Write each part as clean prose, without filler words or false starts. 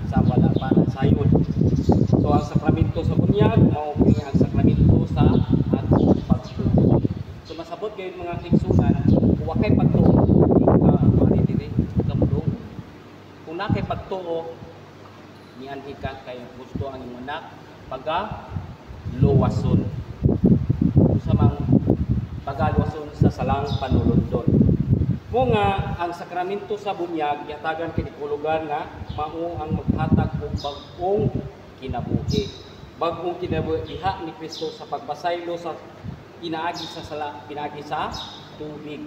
sa wala pa ng sayod. So ang sakramento sa bunyag mao ang sakramento sa atong pagtuo. So masabot kayo mga kigsunan, wa kay pagtuo mari diri kamulong. Kung na kay pagtuo ni ka kay gusto ang imong anak paga luwason. Sa mang pagaluwason sa salang panulundon. Mo nga ang sakramento sa bunyag yatagan kinikulugan nga mao ang maghatag og bag-ong kinabuhi. Bag-ong kinabuhi diha ni Kristo sa pagbasaylo sa pinaagi sa tubig.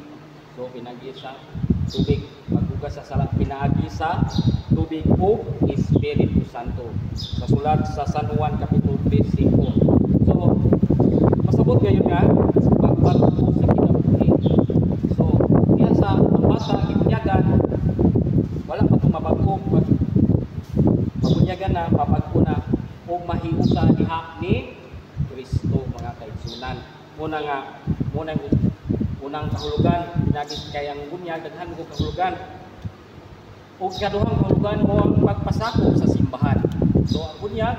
So pinaagi sa tubig, paghugas sa sala pinaagi sa tubig o Espiritu Santo. Sa sulat sa San Juan kapitulo 5. So pasabot gayon nga pagbago sa kinabuhi. So diya sa ang bata ibunyagan wala pa itong mabagkog mabunyagan na mabagko na o mahiusa diha ni Kristo mga kaigsunan. Unang kahulugan naging kay ang bunyag daghan ko kahulugan. O kaduhang kahulugan mo ang pagpasakop sa simbahan. So ang bunyag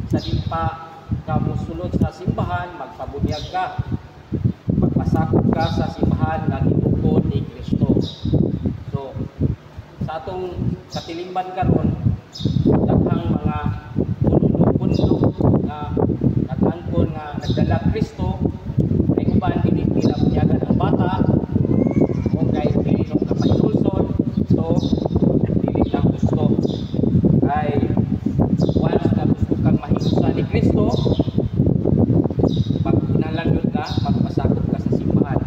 sa di pa ka mosulod sa simbahan magpabunyag ka. Magpasakop ka sa simbahan nga gitukod ni Kristo. So sa atong katilingban karon daghang mga puno na nag-angkon nga nagdala Kristo ay uban dili pinabunyagan ang bata o kay dili nung kapasulson. So dili lang gusto ay once na gusto kang mahiusa ni Kristo pag pinalanggol ka magpasakop ka sa simbahan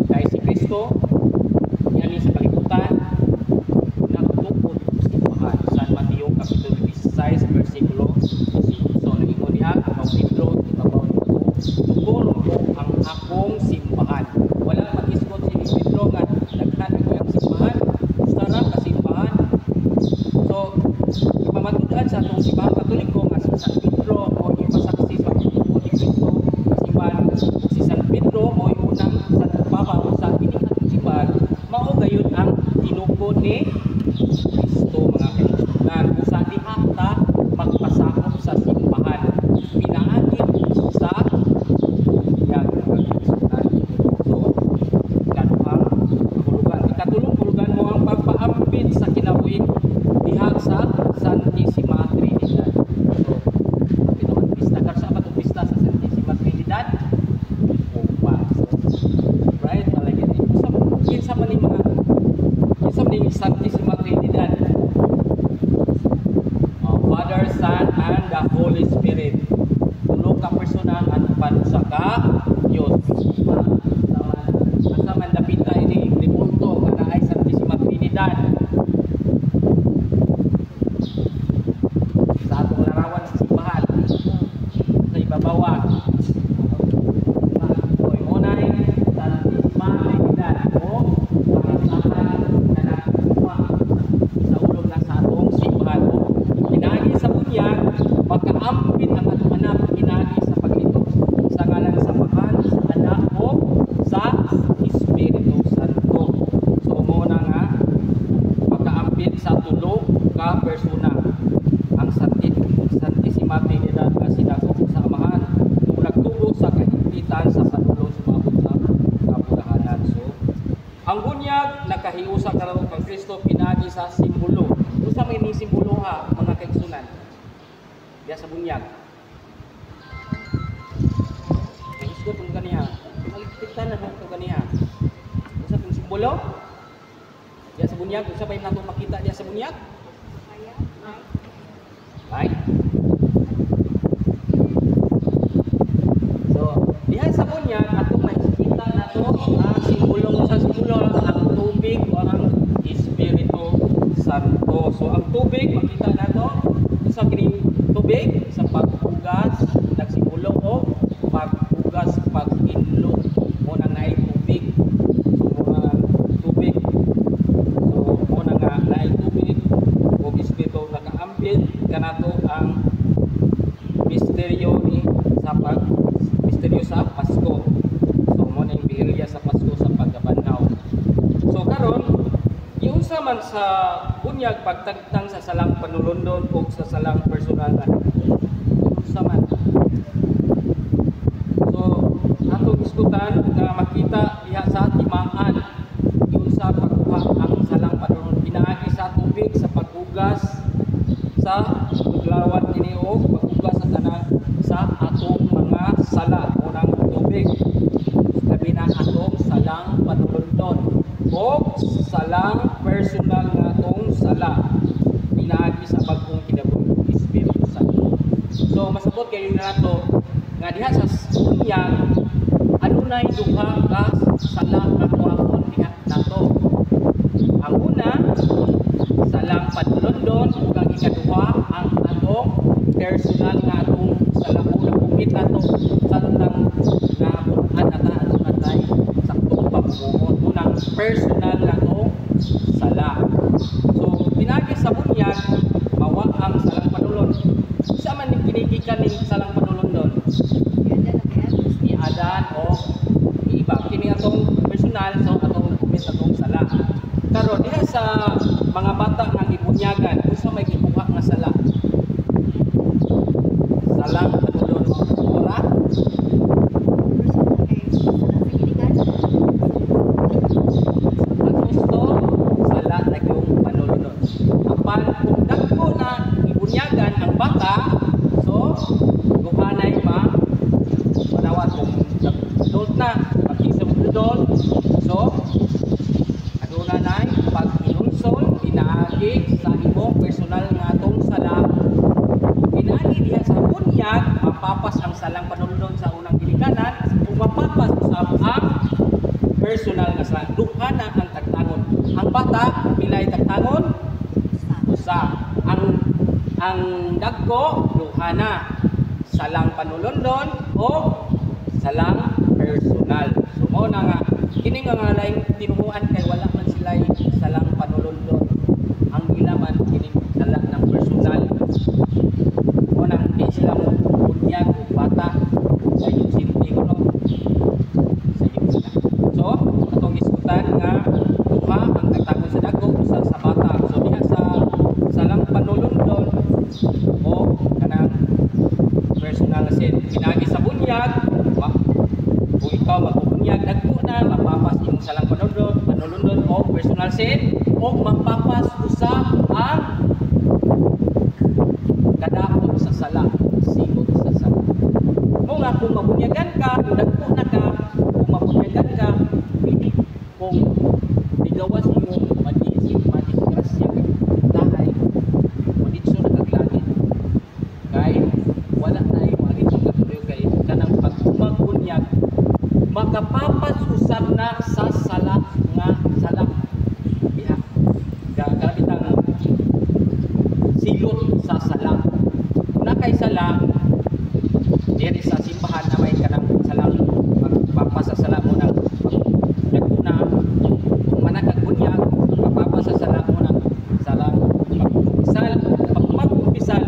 kay si Kristo yan sa kalibutan nagtukod sa simbahan. San Mateo kapitulo 16 versikulo 5. So nagingon diha ang Pedro ibabaw nito tukod ko ang akong simbahan. Wala mag-iskot si Pedro nga daghan ko ang simbahan sara ka simbahan. So ipamatud-an sa atong simbahan Katoliko nga si San Pedro o ipasaksi sa pagtukod ni Kristo sa simbahan. Si San Pedro o unang sa Papa sa pining simbahan mao gayon ang tinukod ni Kristo mga kaigsunan. Usa diha ta magpasakop sa simbahan pinaagi sa bunyag mga kaigsunan. So kaduhang kahulugan ikatulong kahulugan mo ang pagpaambit sa kinabuhi diha sa Santissima Trinidad. So pinuan pista karsa pa tong pista sa Santissima Trinidad upas. Right? Malagi kinsa man ni mga kinsa man ni Santissima Trinidad. Father, Son, and the Holy Spirit. Tulo ka persona at usa ka Dios. Asa man dapita ini punto nga naay Santissima Trinidad. Sa atong larawan sa simbahan sa ibabawa kalibutan sa padulong sumabot sa kapulahanan. So, ang bunyag nakahiusa karon kang Kristo pinagi sa simbolo. Usa may ni simbolo ha mga kaigsunan. Diya sa bunyag. Kahisgot ang kaniya. Maligpitan na mo kaniya. Usa pang simbolo. Diya sa bunyag, usa may nato makita diya sa bunyag? Right? So, diha sa bunyag atong makita nato ang simbolo sa simbolo ang tubig o ang Espiritu Santo. So, ang tubig makita nato sa kini tubig sa paghugas nagsimbolo o paghugas pag-inlo mo na naay tubig. So, mga tubig. So, mo na nga naay tubig o Espiritu nakaambit kanato ang misteryo ni misteryo sa Pasko. So mo na yung bihirya sa Pasko sa pagkabanhaw. So karon giunsa man sa bunyag pagtagtang sa salang panulundon o sa salang personal na giunsa man. So atong iskutan nga makita diha sa timaan giunsa pagkuha ang salang panulundon pinaagi sa tubig sa paghugas sa paglawan kini o paghugas sa tanan sa atong mga sala o ng tubig. Sabi na atong salang panulundon o salang personal nga atong sala pinaagi sa bagong kinabuhi Espiritu Santo. So masabot kayo na nato nga diha sa bunyag adunay duha ka sala nga kuhapon diha nato. Ang una salang panulundon ug ang ikaduha ang atong personal nga atong salauna kumit nato santang nabutan ata atong atay saktong pagbuot unang personal nga atong sala. So pinagi sa bunyag mawa ang salang panulundon. Sa man ning kinigikan ning salang panulundon? Ni Adan o iba kini atong personal so atong kumit atong sala. Karon diha sa mga bata nga gibunyagan unsa may gikuha nga sala? Salang panulundon ora? Ang gusto sala na yung panulundon. Apan kung dagko na gibunyagan ang bata, so guhanay manawat kung adult na pag-isip adult, so aduna nay pag-inunsol pinaagi sa imong personal nga atong sala. Pinaagi diha sa bunyag mapapas ang salang panulundon sa unang ginikanan ug mapapas usab ang personal nga sala. Duha na ang tagtangon. Ang bata pilay tagtangon? Usa. Ang dagko duha na. Salang panulundon o salang personal. So mo na nga kini nga laing tinuhuan kay wala man sila salang panulundon. Ang ilaman kini sala ng personal. Mo nang di sila mo bunyag o bata sa yung sinti ko no. Sa yung sila. So atong iskutan nga duha ang tagtangon sa dagko usa sa bata. So diha sa salang panulundon o kanang personal sin pinagi sa bunyag kung ikaw magbubunyag dagko na mapapas imong salang panulundon o personal sin o mapapas usab ang kadakop sa sala sigod sa sala mo nga kung mabunyagan ka kung dagko na ka kung mabunyagan ka pili kung bigawas mo madisgrasya dahay moditso na kaglangit kay wala na yung aritong katuloy kay kanang pagbunyag makapapas usab na sa sala nga sala diha kalabitang silot sa sala na kay sala diri sa simbahan na may kanang salang magpapas sa sala mo nang naguna kung manakag bunyag mapapas sa sala mo nang salang pagkumpisal pagkumpisal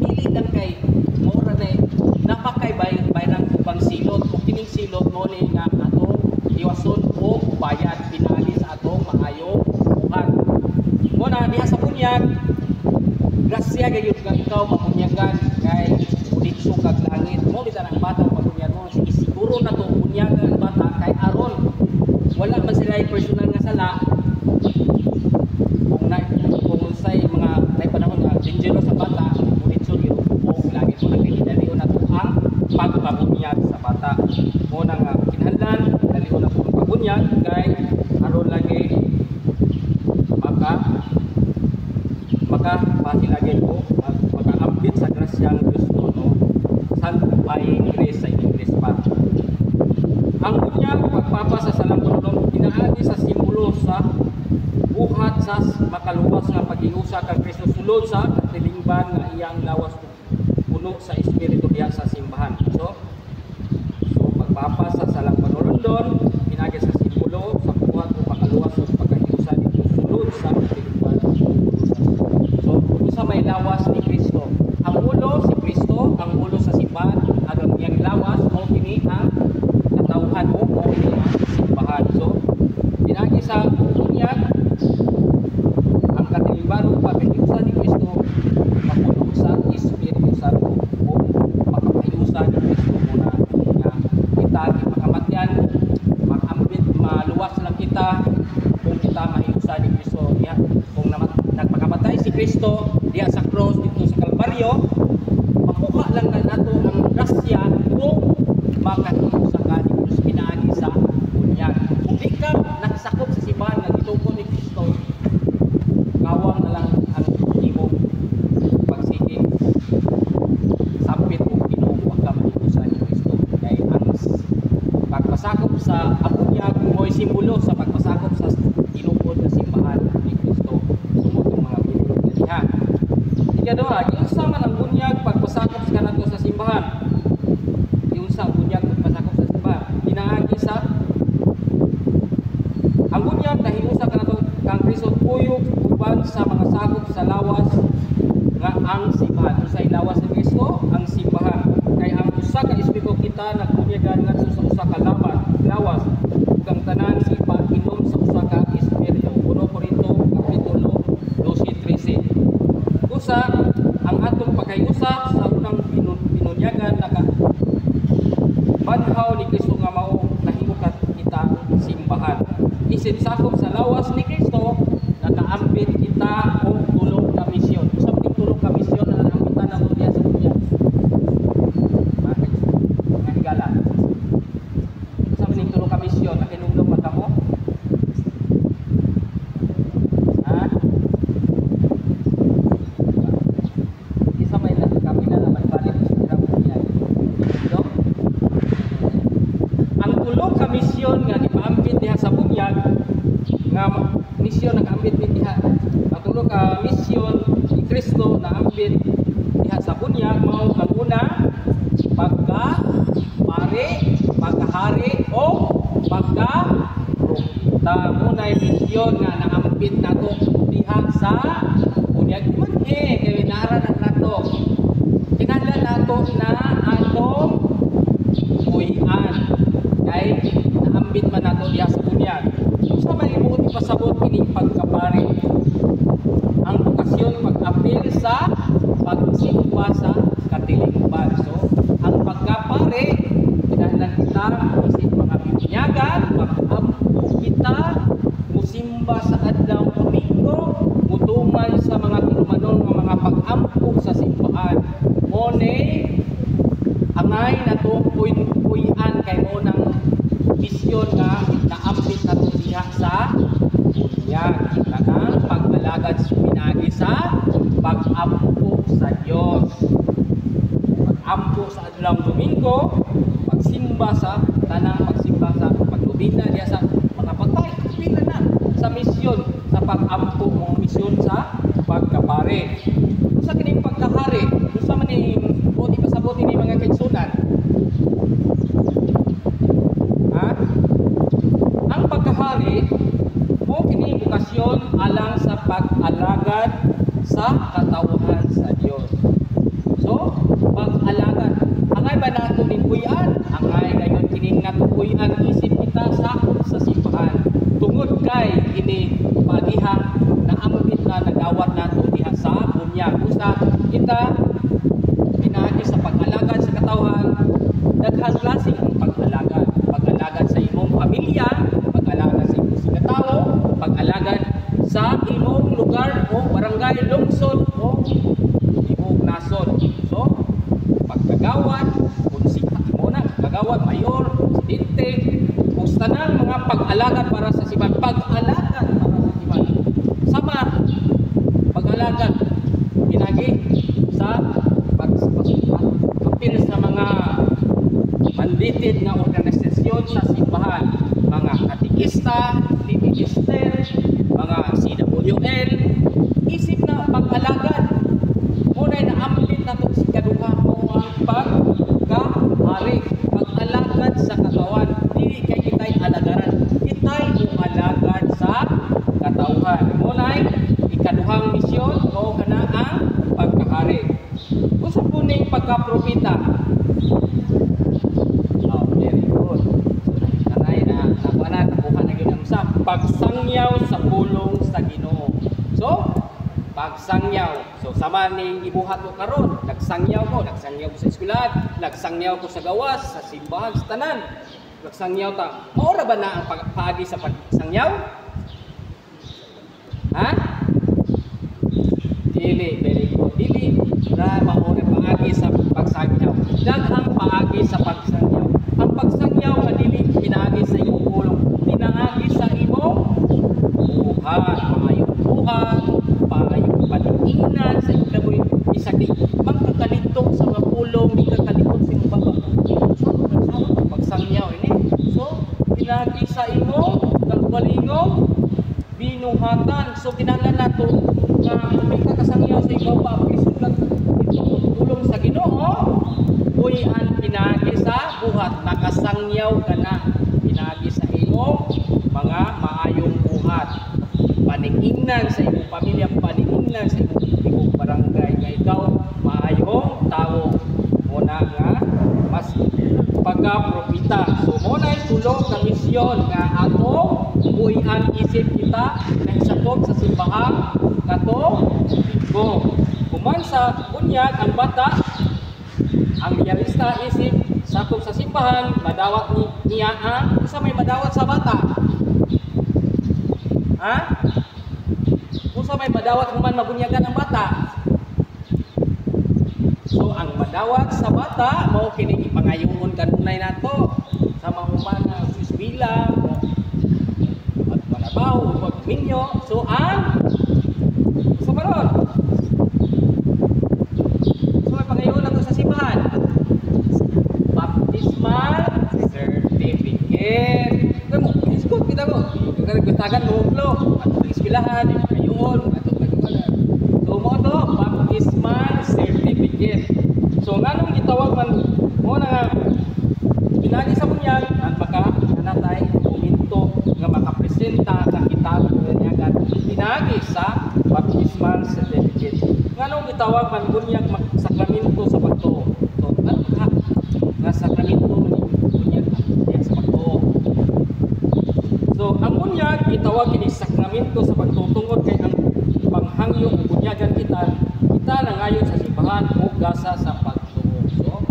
dili lang kay mura na napakay bayrang ubang silot o kining silot mo ni nga atong iwason o bayad pinali sa atong maayo buhat mo na diha sa bunyag grasya gayud nga ikaw mabunyagan kay uditso kag langit mo bitan ang bata pabunyag mo, sige siguro na to bunyagan ang bata kay aron wala man sila ay personal nga sala kung say mga may panahon nga dangerous sa bata ngunit so yun o lagi mo nagkikidaliw na to ang pagpabunyag sa bata mo nang kinahanglan daliw na po ang pabunyag kay aron lagi makapakilagay ko makaambit sa grasyang Gusto no sanctifying grace sa English pa. Ang bunyag pagpapa sa salampulong pinaagi sa simbolo sa buhat sa makaluwas nga paghiusa kang Kristo sulod sa katilingban nga iyang lawas puno sa espiritu diha sa simbahan. So pagpapa sa salampulong pinaagi sa simbolo sa buhat o makaluwas sa paghiusa dito sulod sa katilingban. So sa may lawas ni Kristo. Ang ulo si Kristo, ang ulo sa simbahan, ang iyang lawas o kini ang katawhan o kini ang simbahan. So dinagi sa bunyag ang katilingban o paghiusa ni Kristo mapuno sa Espiritu Santo o makapahiusa ni Kristo muna nga kita makamatyan makambit maluwas lang kita kung kita mahiusa ni Kristo diha kung nagpakamatay si Kristo diha sa cross dito sa Kalbaryo makuha lang na nato ang grasya kung makahiusa ka ni Kristo pinaagi sa bunyag kung di ka nakasakop sa simbahan nga gitugon ni Kristo kawang na lang ang imong pagsiging sampit o kinuha ka mahiusa ni Kristo kay ang pagpasakop sa bunyag mo'y simbolo sa pagpasakop sa tinupod na simbahan ni Kristo sumutong mga pinulog na diha. Ikaduha, giunsa man ang bunyag pagpasakop sa kanato sa simbahan. Giunsa ang bunyag pagpasakop sa simbahan. Pinaagi sa ang bunyag nahimusa kanato kang Kristo kuyog uban sa mga sakop sa lawas nga ang simbahan. Unsay lawas ni Kristo? Ang simbahan. Kay ang usa ka espiritu kita nagbunyagan ngadto sa usa ka lawas kang tanan si pag-inom sa usa ka espiritu. 1 Korinto kapitulo 12:13. Usa ang atong pagkayusa sa unang pinunyagan naka banhaw ni Kristo nga mao nahimo kita simbahan. Isip sakop sa lawas ni Kristo nakaambit kita og tulong ka misyon. Usa man tulong ka misyon na naambitan na diya sa bunyag. Mga higala. Usa man tulong ka misyon na kinungdong matamo. Misyon nga gipaambit diha sa bunyag nga misyon nakaambit diha ang tulo ka misyon ni Kristo na ambit diha sa bunyag mao ang una pagka-pare, pagkahari o pagka-propeta. Muna yung misyon nga naambit nato diha sa bunyag man kay nara na nato kinahanglan nato na atong buhian kay naambit man nato diha sa bunyag. Sa may ibuot ipasabot kini pagkapari. Ang bukasyon pag-apil sa pagsimba sa katilingban. So, ang pagkapari kinahanglan kita isip mga binyagan, mag-ampo kita, musimba sa adlaw Domingo, mutuman sa mga tinumanon nga mga pag-ampo sa simbahan. Mone angay na to puy-puyan kay mo ng misyon nga naambit nato diha sa bunyag. Naka pagbalagad pinagi sa pag-ampo sa Dios. Pag-ampo sa adlaw Domingo, pagsimba sa tanang pagsimba sa paglubina diha sa mga patay, pila na sa misyon sa pag-ampo mo misyon sa pagkapare. Sa kining pagkahari, sa man ni bodi pasabot ni mga kaigsunan. Ang pagkahari mo kini bukasyon alang sa pag-alagad sa katawhan sa Dios. So, pag-alagad, angay ba nato ning puy-an? Angay gayon kini nga puy-an isip kita sa simbahan. Tungod kay ini pagiha na ambit na nagawat nato diha sa bunyag. Usa kita pinaagi sa pag-alagad sa katawhan daghang klase ang pag-alagad. Pag-alagad sa imong pamilya, pag-alagad sa imong sigatawo, pag-alagad sa imong lugar o barangay, lungsod o imong nasod. So, pagkagawad, kung si muna, kagawad, mayor, presidente, kung tanang mga pag-alagad para sa simbahan, pag-alagad para sa simbahan. Sama, pag-alagad, pinagi sa pag-apil sa mga mandated na organisasyon sa simbahan, mga katikista, minister, mga CWL, isip na pag-alagad. Muna'y naambit na ito si kaduha mo ang pagkahari, pag-alagad sa katawan. Dili kay kita'y alagaran, kita'y alagad sa katauhan. Muna'y ikaduhang misyon o kana ang pagkahari. Kung sa puning pagkapropita, very good. So, nanay na nakuha na yun sa pagsangyaw sa pulong sa Ginoo. So, pagsangyaw. So, sama ning ibuhat ko karon, nagsangyaw ko sa eskwelahan, nagsangyaw ko sa gawas, sa simbahan, sa tanan. Nagsangyaw ta. Maura ba na ang paagi sa pagsangyaw? Ha? Dili, very good. Dili na maura paagi sa pagsangyaw. Daghang paagi sa pagsangyaw. Ang pagsangyaw nga dili pinaagi sa imong pulong, pinaagi sa imong buhat, maayong buhat, maayong paninginan sa ikaboy isang di magkakalintong sa mga pulong, di kakalikot sa imong baba. Sama ang pagsangyaw ini. So, pinaagi sa imong kalbalingong binuhatan. So, kinahanglan nato nga may kakasangyaw sa ikaw pa pagisulat itong pulong sa Ginoo. Uy, ang pinaagi sa buhat, nakasangyaw ka na. Pinaagi sa imong mga maayong buhat. Paningingnan sa imong pamilya, paningingnan sa imong barangay nga ikaw maayong tao. Muna nga mas pagka-propita. So muna tulong na misyon nga atong buhian isip kita na isakop sa simbahan kato linggo. Kuman sa bunyag ang bata, ang realista isip sakop sa simbahan, madawat niya ang sa may madawat sa bata. Ha? Kung sa may madawat human mabunyagan ang bata. So ang madawat sa bata mao kini ipangayuon kanunay nato sa mahuman nga eskwela o pagpanabaw o pagminyo. So ang sa baron. So may pangayuon nato sa simbahan. Baptismal certificate. Kamo, iskot kita mo. Nagtagan mo ulo at eskwelahan, ipangayuon, ato pagkumalan. So mo to baptismal certificate. So nganong gitawag man mo na pinagi sa bunyag at makakanatay dokumento nga makapresenta ang kitab bunyagan pinagi sa baptismal certificate. Nganong gitawag man bunyag sakramento sa pagtuo. So ano ka nga sakramento man bunyag sa pagtuo. So ang bunyag gitawag kini sakramento sa pagtuo tungod kay ang panghangyo ug bunyagan kita nangayon sa simbahan ug gasa sa pagtuo. So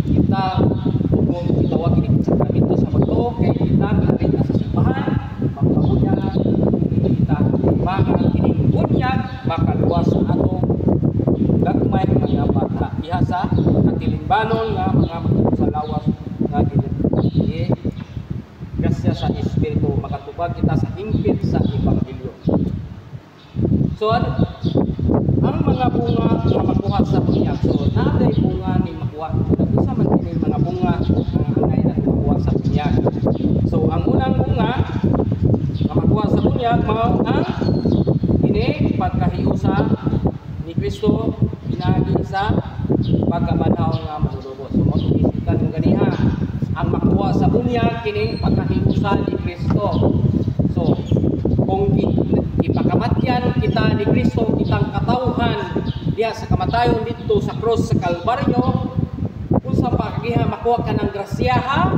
kita kung gitawag kini sakramento sa pagtuo kay kita nakita sa simbahan magpabunyag kita mahal kini bunyag makaluwas sa atong gagmay nga bata diha sa katilingbanon nga mga sa lawas nga gini grasya sa Espiritu makatubag kita sa hingpit sa Ebanghelyo. So ang mga bunga nga makuha sa bunyag, so naday bunga ni makuha. Isa man kini mga bunga nga angay na makuha sa bunyag. So ang unang bunga nga makuha sa bunyag mao ang ini pagkahiusa ni Kristo pinagi sa pagkabanhaw nga manlulubos. So mo isipkan mo ganiha ang makuha sa bunyag kining pagkahiusa ni Kristo. So kung ipakamatyan kita ni Kristo kitang katawhan diha sa kamatayon dito sa cross sa Kalbaryo, kung sa pagdiha makuha ka ng grasyaha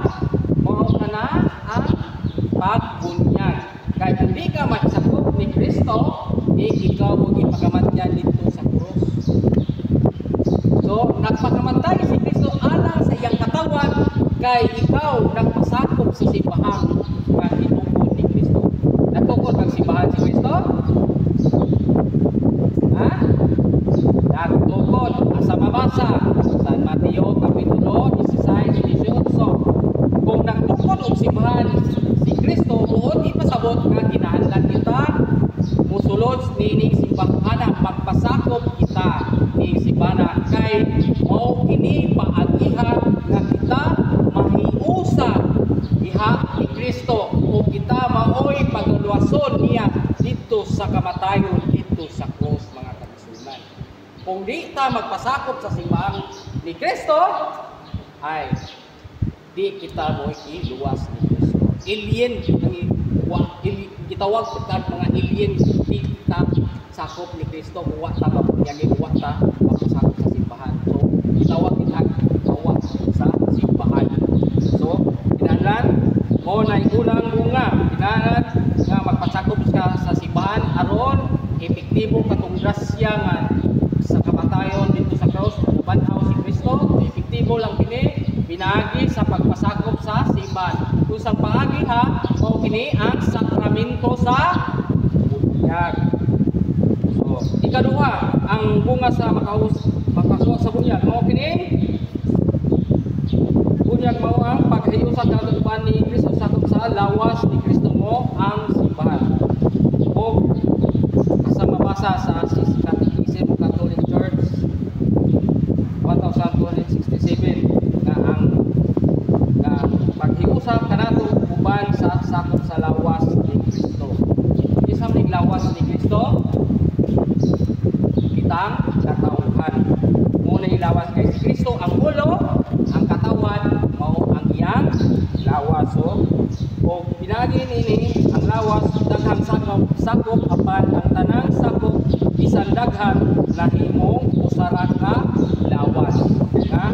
mao ka na ang pagbunyag. Kahit hindi ka magsakop ni Kristo, ikaw mo ipakamatyan dito sa cross. So So, nagpakamatay si Kristo alang sa iyang katawan kay ikaw nagpasakop sa simbahan nga tinuod ni Kristo. Natukod ang simbahan si Kristo? Ha? Nagtukod. Asa mabasa? San Mateo Kapitulo 16-18. Kung nagtukod ang simbahan si Kristo, buod ipasabot nga kinahanglan kita musulod nining simbahan magpasakop kita ning simbahan kay mao kini paagihan nga kita mahiusa diha ni Kristo o kita maoy pagluwason niya dito sa kamatayon dito sa cross mga kagsunan. Kung di ta magpasakop sa simbahan ni Kristo ay di kita mo'y iluwas ni Kristo. Alien gitawag kita mga alien di kita sakop ni Kristo muwa ta mabunyagi muwa ta magpasakop sa simbahan. So gitawag kita gitawag sa simbahan. So kinahanglan mo na unang bunga kinahanglan nga magpasakop ka sa simbahan aron epektibo katong grasya nga sa kamatayon dito sa cross banhaw si Kristo. Epektibo lang kini pinagi sa pagpasakop sa simbahan. Kung sa paagi ha mao kini ang sakramento sa bunyag. So ikaduha ang bunga sa makasuwa sa bunyag mao kini bunyag mao ang paghiusa sa ni Kristo sakop sa lawas ni Kristo mo ang simbahan. O sa mabasa sa Catechism of Catholic Church 1267 na ang paghiusa kanato uban sa sakop sa lawas ni Kristo. Isa ning lawas ni Kristo kitang katawhan. Muna yung lawas kay si Kristo ang ulo, ang katawan mao ang iyang lawas. So o pinagi nini ang lawas daghang sakop apan ang tanang sakop bisan daghan nahimong usaran ka lawas nga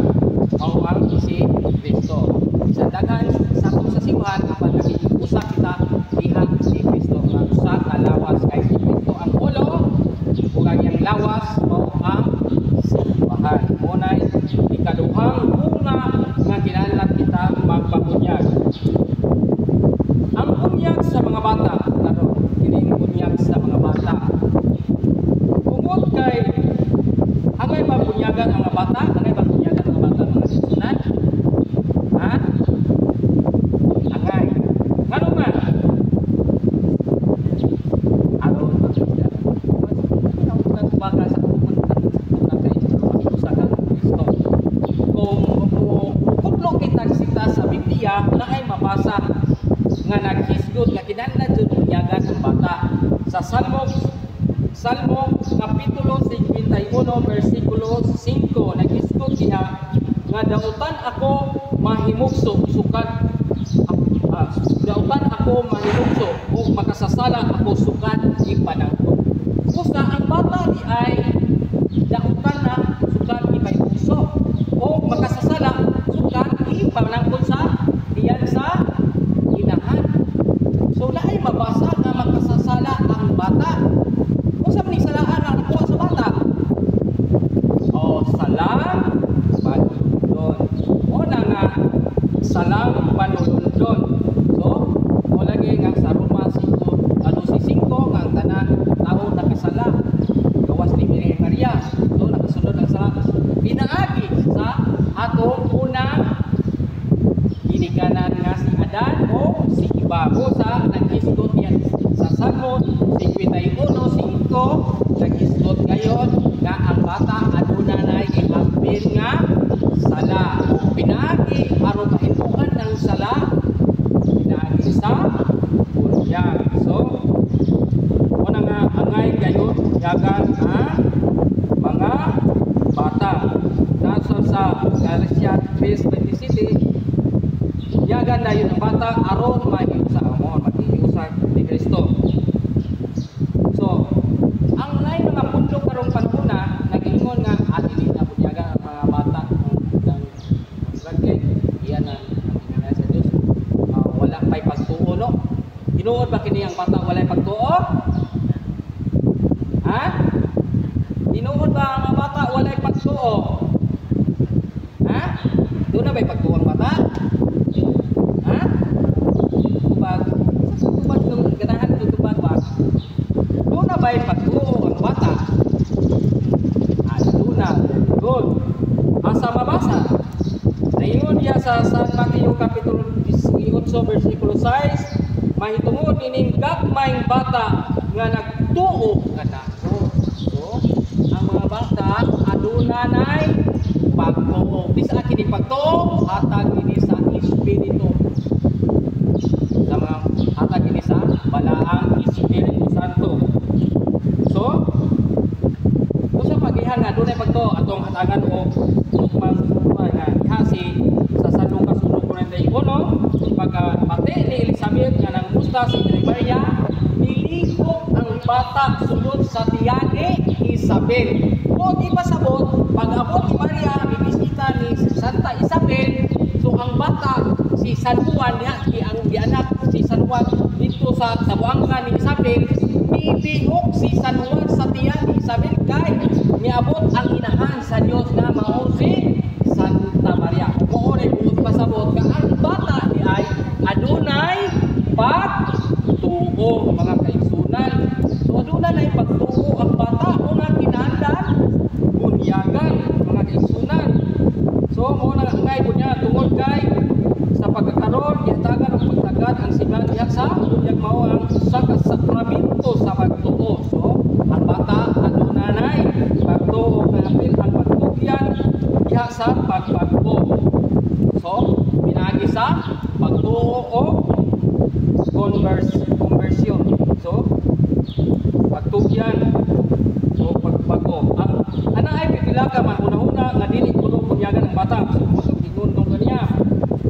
mao ang si Kristo. Bisan daghan sakop sa simbahan apan nakiusa kita diha si Kristo nga usa ka lawas kay si Kristo ang ulo ug ang iyang lawas mao ang simbahan. Muna ikaduhang bunga nga kinahanglan kita magpabunyag. Ang bunyag sa mga bata, ano, kining bunyag sa mga bata. Tungod kay angay ba bunyagan ang mga bata? Angay ba bunyagan ang mga bata mga sunan? Ha? Angay. Ngano man? Ano ba siya? Ang nagbaga sa pumunta kay sa Kristo. Kung kudlo kita sa Biblia, na ay mabasa nga naghisgot nga kinahanglan jud bunyagan ang bata sa Salmo kapitulo 51 bersikulo 5 naghisgot diha nga dautan ako mahimugso sukat dautan ako mahimugso ug makasasala ako sukat ipanangko. Kusa ang bata di ay dautan na sukat ipahimugso ug makasasala sukat ipanangko sa diyan sa inahan. So laay mabasa nga makasasala ang bata. Unsa man ni salaan ang nakuha sa bata? O salang panulundon. Una nga salang panulundon. So mo lagi nga sa Roma 5:5 nga ang tanan tao nakasala. Gawas ni Maria. So nakasunod ang sala. Pinaagi sa atong unang ginikanan nga si Adan o si Ibago sa naghisgot yan sa Salmo 51:5 naghisgot ngayon nga ang bata aduna na ihambin nga sala pinaagi aron mahintuan ng sala pinaagi sa bunyag. So una nga angay gayon yagan mga bata nasa sa Galatians 3:27 yagan na yun ang bata aron mahiusa amon mahiusa ni Kristo. So ang lain mga punto karong panahon nag-ingon nga dili na bunyagan ang mga bata ng grade iyan ang ginana sa Dios. Wala pay pagtuo no. Tinuod ba kini ang bata walay pagtuo? Ha? Tinuod ba ang mga bata walay pagtuo? Ha? Doon na ba'y pagtuwang bata? Ha? Tubag. Sa tubag nung ganahan ito tubag ba? Doon na ba'y pagtuwang bata? Doon na. Doon. Asa mabasa? Nayon niya sa San Mateo Kapitulo 18 versikulo 6, mahitungod ining gagmayng bata nga nagtuo kanako. So, ang mga bata adunay pagtuo. Bisa kini pagtuo, hatag ini sa Espiritu. Sa mga hatag ini sa balaang Espiritu Santo. So, usa pagihan nga dunay pagtuo atong hatagan o lukmang nga ihasi sa San Lucas 1:41 pagkapati ni Elizabeth nga nangmusta si Maria, niligo ang bata sulod sa tiyan ni Isabel. O di pasabot, pag-abot ni Maria, bibisita ni Santa Isabel, so ang bata, si San Juan, ang anak si San Juan, dito sa tabuangkan ni Isabel, bibihok si San Juan sa tiyan ni Isabel, kay niabot ang inahan sa Diyos na mao si Santa Maria. Kung di pasabot ka, ang bata ni ay adunay pagtuo, mga kaigsunan. So adunay na pagtuo ang bata o nga kinahanglan bunyagan, mga kaigsunan. So mo na ngay bunya tungod kay sa pagkakaroon gihatagan og pagtagad ang simbahan diha sa bunyag mao ang usa ka sakramento sa pagtuo. So ang bata adunay pagtuo kapil ang pagtugyan diha sa pagpagtuo. So pinaagi sa pagtuo o conversion. So pagtugyan o pagbago. Ang ana ay pipila ka man una-una nga dili kuno bunyagan ang bata. So ginundong kaniya.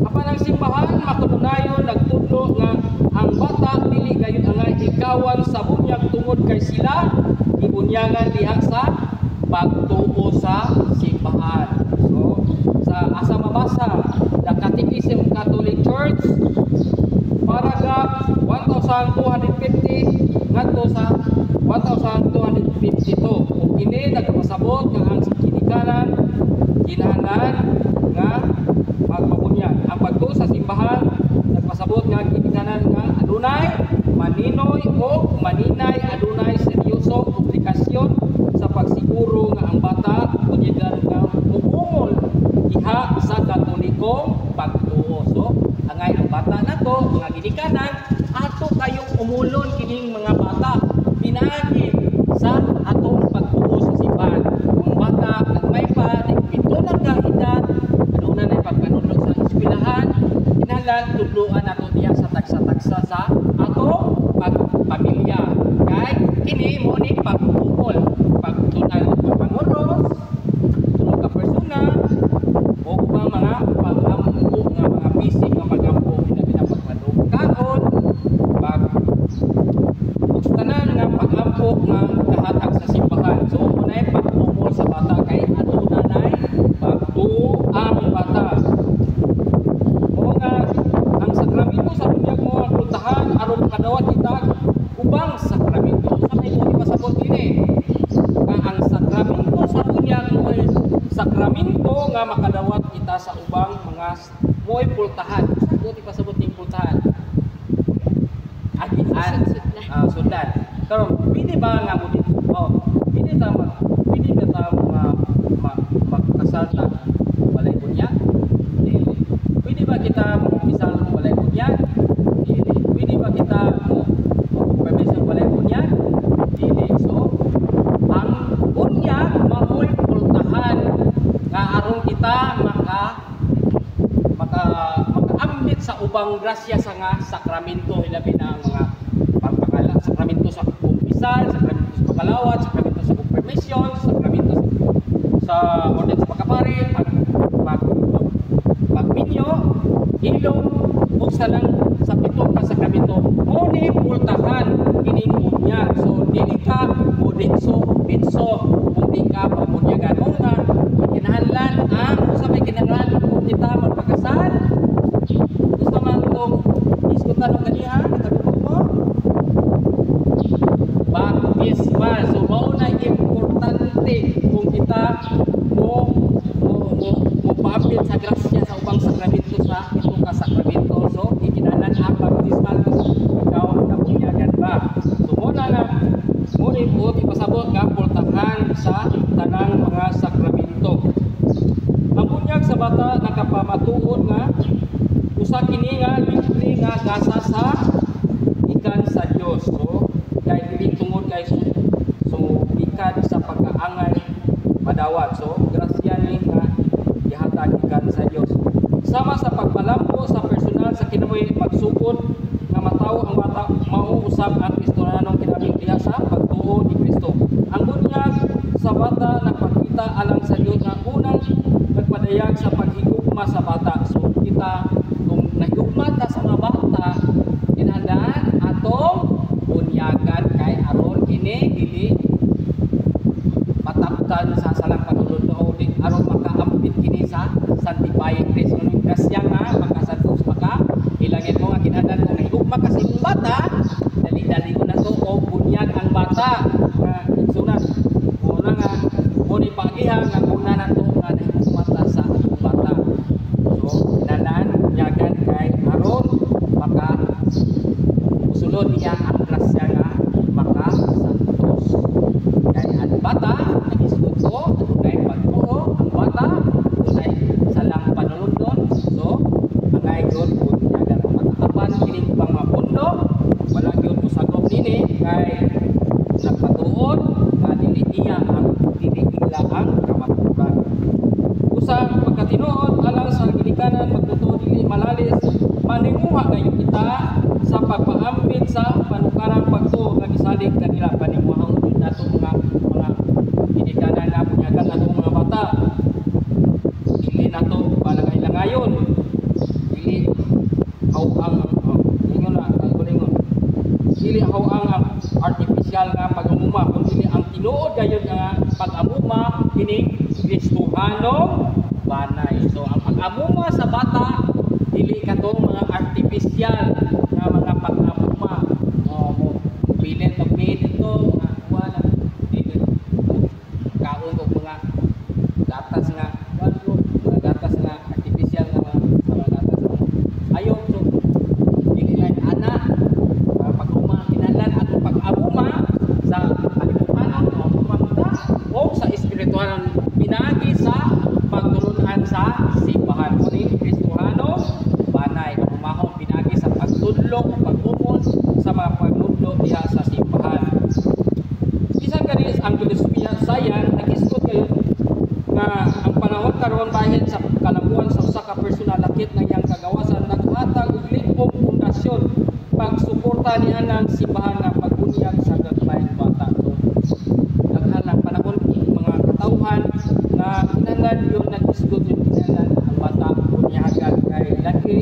Apan ang simbahan makununayon nagtudlo nga ang bata dili gayud angay ikawan sa bunyag tungod kay sila gibunyagan diha sa pagtuo sa simbahan. So sa asa mabasa the Catechism Catholic Church paragraph 1250 ngadto sa 1252. Ug kini nagpasabot nga ang kinikanan kinahanglan nga pagpabunyag. Ang pagtuo sa simbahan nagpasabot nga kinikanan nga adunay maninoy o maninay adunay seryoso obligasyon sa pagsiguro nga ang bata bunyagan nga muumol diha sa Katolikong pagtuo. So angay ang bata nato mga ginikanan ato kayong umulon kining mga bata pinaagi sa atong pagtuo sa simbahan. Kung bata nagmay pa pito lang ka edad aduna na pagpanunod sa eskwelahan kinahanglan tudloan nato diha sa tagsa-tagsa sa atong pagpamilya. Kay kini mo ni pagtuol pagtunay og pagpanguros tulong ka persona o ubang mga pagampo nga mga bisig nga pagampo pinabina pagpadugkaon pag tanan nga pagampo nga kahatag sa simbahan. So unay pagtumol sa bata kay aduna nay pagtuo ang bata. O nga ang sakramento sa bunyag mo ang puntahan aron kadawat kita ubang sakramento. Sa may mo pasabot dinhi ang sakramento sa bunyag mo sakramento nga makadawat kita sa ubang mga mo'y pultahan. Buti pasabot ning pultahan. Agian, sundan. Pero pwede ba nga mo dito? Pwede ba ta magkasal na walay bunyag? Dili. Pwede ba kita mag-isal walay bunyag? Dili. Pwede ba kita permission walay bunyag? Dili. So, ang bunyag mao'y pultahan nga aron kita makaambit sa ubang grasya sa nga sakramento ilabi na ang mga pagpakala sakramento sa kumpisal, sakramento sa pagkalawat, sakramento sa confirmation, sakramento sa orden sa pagkapari, pagminyo, ilong, ug sa pitong ka sakramento mo ni pultahan kining bunyag. So dili ka moditso kung di ka pabunyagan mo nga kinahanglan ang usa may kinahanglan kung kita magpakasal gusto man tong iskutan og kaniha nakadungog mo baptismal. So mao na importante kung kita mo sa ito ka sakramento. So ikinahanglan ang baptismal kung ikaw nabunyagan ba. So muna nga muli po ipasabot nga pultahan sa tanang mga sakramento. Ang bunyag sa bata nakapamatuod nga usa kini nga libre nga gasa sa ikan sa Dios. So kay dili tungod kay so ikan sa pagkaangay madawat. So grasya ni nga gihatag ikan sa Dios. Sama sa pagpalampo sa personal sa kinabuhi pagsukod nga matawo ang bata mao usab ang Kristiyanong kinabig diha sa pagtuo ni Kristo. Ang bunyag sa bata nagpakita alang sa Dios nga unang nagpadayag sa paghigugma sa bata. So kita kung nahigugma ta sa mga bata kinahanglan atong bunyagan kay aron kini dili mataptan sa salang panulod o aron makaambit kini sa sanctifying grace. Grasya nga makasantos maka ilangin mo nga kinahanglan kung nahigugma ka sa imong bata dali-dali ko na to o bunyag ang bata nga igsunan muna nga muni pagihan nga una na to nga nahigugma ta sa atong bata. So kinahanglan bunyagan kay aron maka usulod niya ang grasya nga makasantos. Kay ang bata nagisud ko kay pagtuo ang bata kay salang panulundon. So angay gyud bunyagan ang bata apan kini pang mapundo wala gyud usagop nini kay nagpatuod nga dili iya ang dili ila ang kamaturan. Usa pagkatinuod alang sa ginikanan magtutuo dili malalis paninguha kayo kita sa pagpaambit sa panukarang pagtuo nga gisalig kanila paninguhang nato mga ginikanan nga bunyagan atong mga bata. Dili nato palangay-langayon. Dili hawang ingon na kagulingon. Dili hawang ang artificial nga pag-amuma kun dili ang tinuod gayud nga pag-amuma kini Kristohanong banay. So ang pag-amuma sa bata dili katong mga artificial nga mga pag-amuma. Mo bilin to nga wala dili kaon og mga gatas nga mga gatas nga artificial nga mga gatas ayo so dili lang ana pag-uma kinahanglan atong pag-amuma sa kalibutan o sa espirituhanon pinagi sa pagtulunan sa simbahan kuni Kristohano banay umahon pinagi sa pagtudlo pag-umon sa mga pagnudlo diha sa simbahan. Bisan kani ang filosofiya sayan nag-isgot kayo nga ang panahon karon bahin sa kalambuan sa usa ka personal lakit ng iyang kagawasan naghatag og limpong pundasyon pagsuporta niya ng simbahan nga pagbunyag sa gagmayng bata. Daghan ang panahon mga katawhan na kinahanglan yun nag-isgot yun kinahanglan ang bata bunyagan kay lagi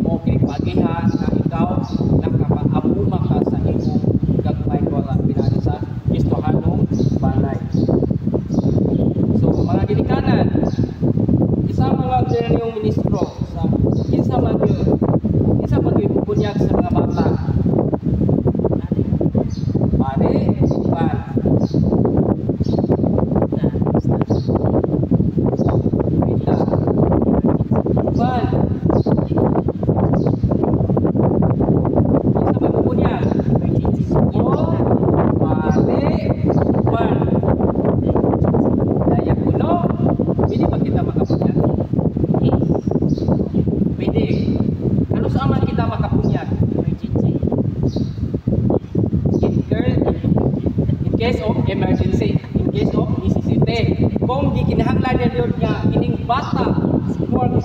mo kinipagiha na ikaw nakapaamuma ka sa imong gagmayng bata pinagi sa Kristohanong banay. So mga ginikanan isa mga ordinaryong ministro sa kinsa man bunyag sa mga bata pare ban kita ban kinsa man bunyag o pare ban daya kuno pwede ba kita makabunyag? Pwede. Ano sa aman kita makabunyag? In case of emergency, in case of necessity. Kung di kinahanglan niya nga ining bata kung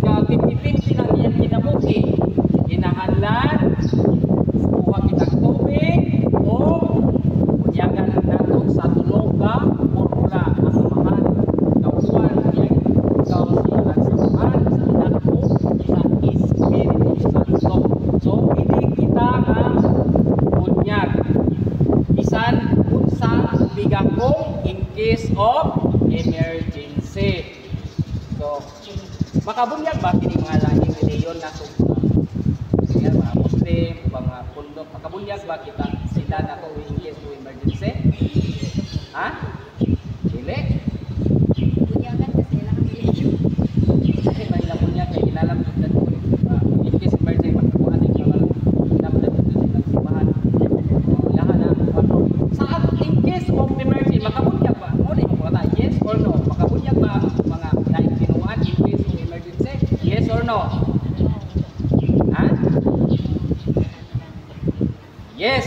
nga 50-50 na niya kinabuhi, kinahanglan kuha kita tubig o bunyagan nato sa tulog ka formula masamahan kauwan niya ikaw siya ang samahan sa anak mo sa Espiritu Santo. So hindi kita nga bunyag bisan unsa bigang kong in case of emergency. So makabunyag ba kini mga lahing reliyon na so mga Muslim o mga pundok makabunyag ba kita sila na ko in case of emergency? Ha? Dili? Bunyagan kasi ilang reliyon. Kasi may nabunyag kay ilalam kita or no? Ha? Yes.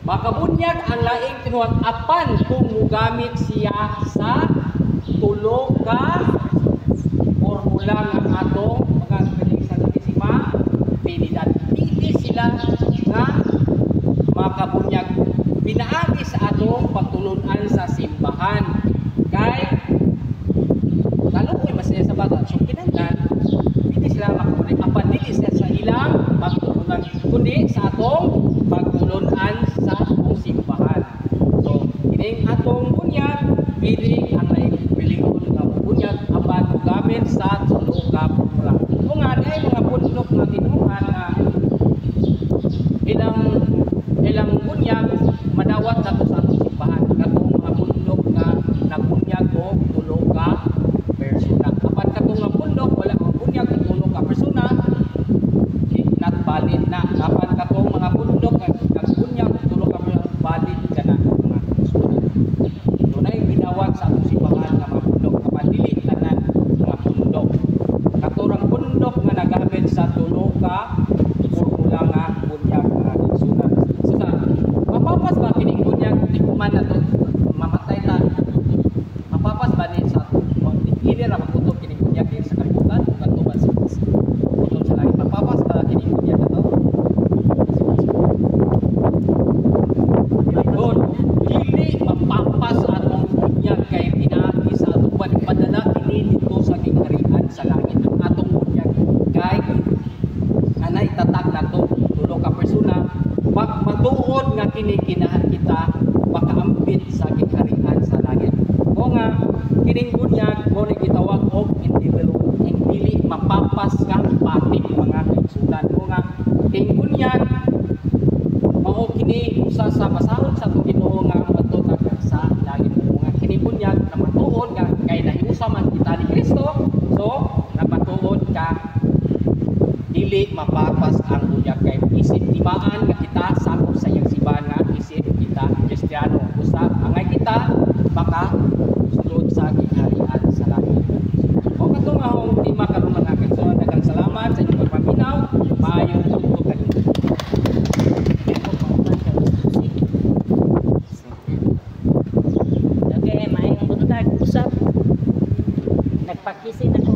Makabunyag ang laing tinuod apan kung mugamit siya sa tulo ka formula nga atong mga santisima pinidad. Pili sila nga makabunyag pinaagi sa atong pagtulunan sa simbahan. Kay kaluoy masaya sa bata. So kinahanglan pili sila makabunyag apan dili sila sa ilang pagtulunan kundi sa atong pagtulunan sa atong simbahan. So kining atong bunyag pili ang pilingon nga bunyag apan gamit sa tulo ka formula. Kung nga ay mga pundok nga tinungan nga ilang bunyag madawat sa atong simbahan katong mga pundok nga nagbunyag og tulo ka persona. Apan katong nga pundok wala ang bunyag og tulo ka persona not valid na. Apan katong mga pundok nga nagbunyag og tulo ka persona valid ka na mga persona. Dunay binawat sa atong simbahan nga mga pundok apan dili tanan mga pundok. Katurang pundok nga nagamit sa tulo ka formula nga bunyag nga persona. Mapapas ba kining bunyag tikuman na to mamatay ta? Mapapas ba ni sa hindi ra maputo kining bunyag din sa kalibutan ug ato ba sa puto sa langit? Mapapas ba kining bunyag na to? Good. Dili mapapas atong bunyag kay pinaagi sa atong padala kini dito sa gingharian sa langit. Ang atong bunyag kay anay tatak nato tulo ka persona matuod nga kini kinahan kita makaambit sa gingharian sa langit. O nga kining bunyag mo ni gitawag og dili mapapas nga patik mga kaigsunan. O nga kining bunyag mao kini usa sa pasahod sa atong Ginoo nga matuod sa langit. O nga kining bunyag na matuod nga kay nahiusa man kita ni Kristo. So napatuod ka dili mapapas ang bunyag kay isip timaan nga kita sakop sa iyang simbahan nga isip kita Kristiyano usab angay kita baka sulod sa gingharian sa langit. O katong ahong tema karon mga kaigsunan, daghang salamat sa inyong pagpaminaw. Maayong tugtog kayo. Okay, maayong bunutag usab. Nagpakisi na